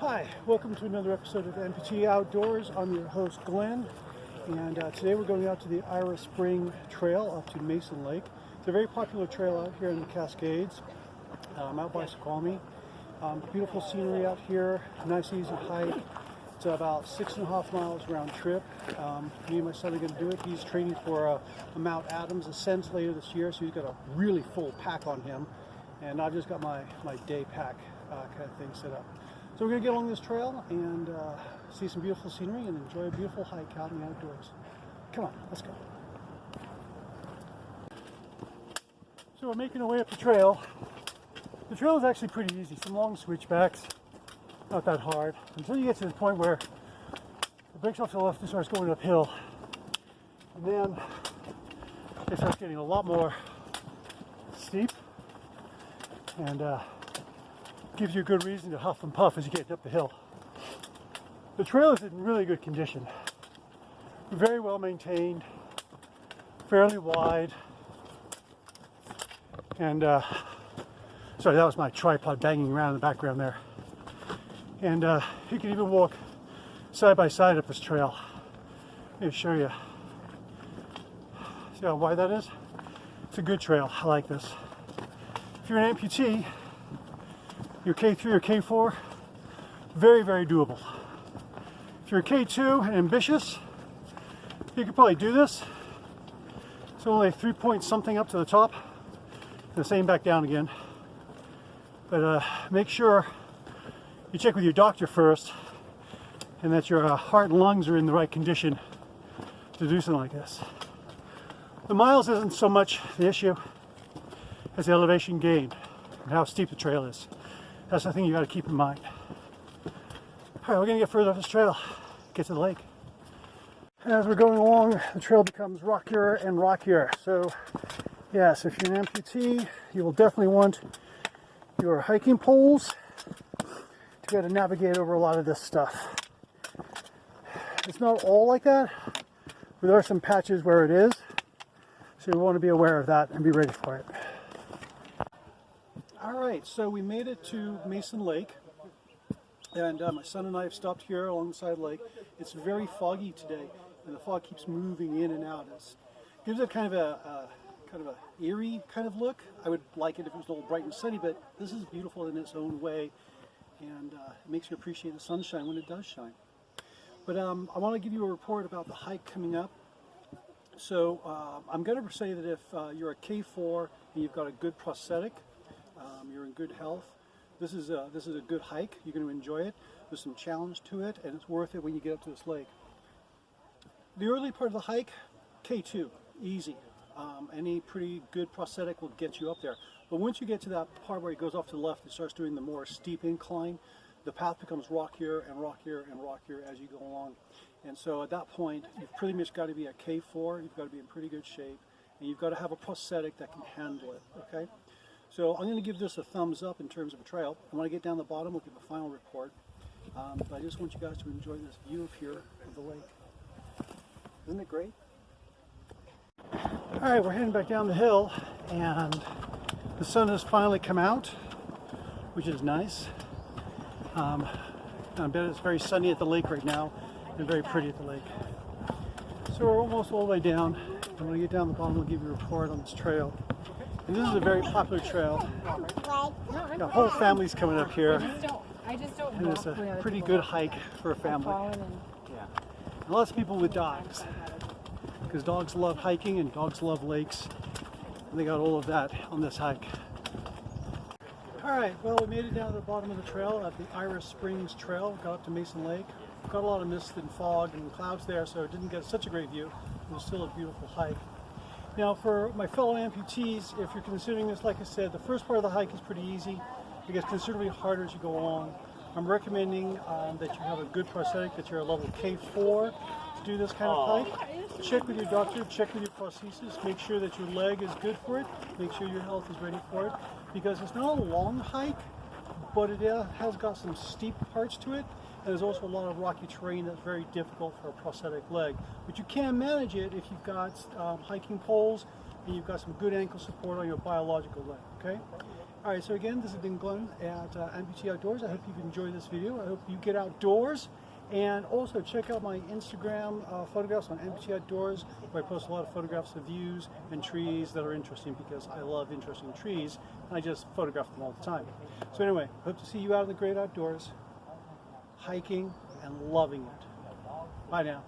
Hi, welcome to another episode of Amputee Outdoors. I'm your host Glenn, and today we're going out to the Ira Springs Trail up to Mason Lake. It's a very popular trail out here in the Cascades, out by Squamish. Beautiful scenery out here, nice easy hike. It's about 6.5 miles round trip. Me and my son are going to do it. He's training for a Mount Adams ascent later this year, so he's got a really full pack on him. And I've just got my day pack kind of thing set up. So we're going to get along this trail and see some beautiful scenery and enjoy a beautiful hike out in the outdoors. Come on, let's go. So we're making our way up the trail. The trail is actually pretty easy. Some long switchbacks, not that hard, until you get to the point where it breaks off to the left and starts going uphill. And then it starts getting a lot more steep and gives you a good reason to huff and puff as you get up the hill. The trail is in really good condition. Very well maintained, fairly wide, and sorry, that was my tripod banging around in the background there. And you can even walk side by side up this trail. Let me show you. See how wide that is? It's a good trail. I like this. If you're an amputee, your K3 or K4, very, very doable. If you're a K2 and ambitious, you could probably do this. It's only 3 point something up to the top, and the same back down again. But make sure you check with your doctor first, and that your heart and lungs are in the right condition to do something like this. The miles isn't so much the issue as the elevation gain and how steep the trail is. That's the thing you got to keep in mind. All right, we're going to get further up this trail, get to the lake. As we're going along, the trail becomes rockier and rockier. So, yes, if you're an amputee, you will definitely want your hiking poles to be able to navigate over a lot of this stuff. It's not all like that, but there are some patches where it is. So you want to be aware of that and be ready for it. Alright, so we made it to Mason Lake, and my son and I have stopped here along the side of the lake. It's very foggy today, and the fog keeps moving in and out. It gives it kind of a eerie kind of look. I would like it if it was a little bright and sunny, but this is beautiful in its own way, and it makes you appreciate the sunshine when it does shine. But I want to give you a report about the hike coming up. So I'm going to say that if you're a K4 and you've got a good prosthetic, you're in good health, this is a good hike. You're going to enjoy it. There's some challenge to it, and it's worth it when you get up to this lake. The early part of the hike, K2, easy. Any pretty good prosthetic will get you up there. But once you get to that part where it goes off to the left, it starts doing the more steep incline. The path becomes rockier and rockier and rockier as you go along. And so at that point, you've pretty much got to be a K4. You've got to be in pretty good shape, and you've got to have a prosthetic that can handle it. Okay. So I'm going to give this a thumbs up in terms of a trail. And when I get down the bottom, we'll give a final report. But I just want you guys to enjoy this view of here of the lake. Isn't it great? All right, we're heading back down the hill, and the sun has finally come out, which is nice. I bet it's very sunny at the lake right now, and very pretty at the lake. So we're almost all the way down. And when we get down the bottom, we'll give you a report on this trail. And this is a very popular trail. The whole family's coming up here. And it's a pretty good hike for a family. Yeah. And lots of people with dogs. Because dogs love hiking and dogs love lakes. And they got all of that on this hike. Alright, well, we made it down to the bottom of the trail at the Ira Springs Trail. Got up to Mason Lake. Got a lot of mist and fog and clouds there, so it didn't get such a great view. It was still a beautiful hike. Now, for my fellow amputees, if you're considering this, like I said, the first part of the hike is pretty easy. It gets considerably harder as you go along. I'm recommending that you have a good prosthetic, that you're a level K4 to do this kind of hike. Check with your doctor, check with your prosthesis, make sure that your leg is good for it, make sure your health is ready for it, because it's not a long hike, but it has got some steep parts to it, and there's also a lot of rocky terrain that's very difficult for a prosthetic leg. But you can manage it if you've got hiking poles and you've got some good ankle support on your biological leg, okay? Alright, so again, this has been Glenn at Amputee Outdoors. I hope you've enjoyed this video. I hope you get outdoors. And also check out my Instagram photographs on Amputee Outdoors, where I post a lot of photographs of views and trees that are interesting, because I love interesting trees and I just photograph them all the time. So anyway, hope to see you out in the great outdoors, hiking and loving it. Bye now.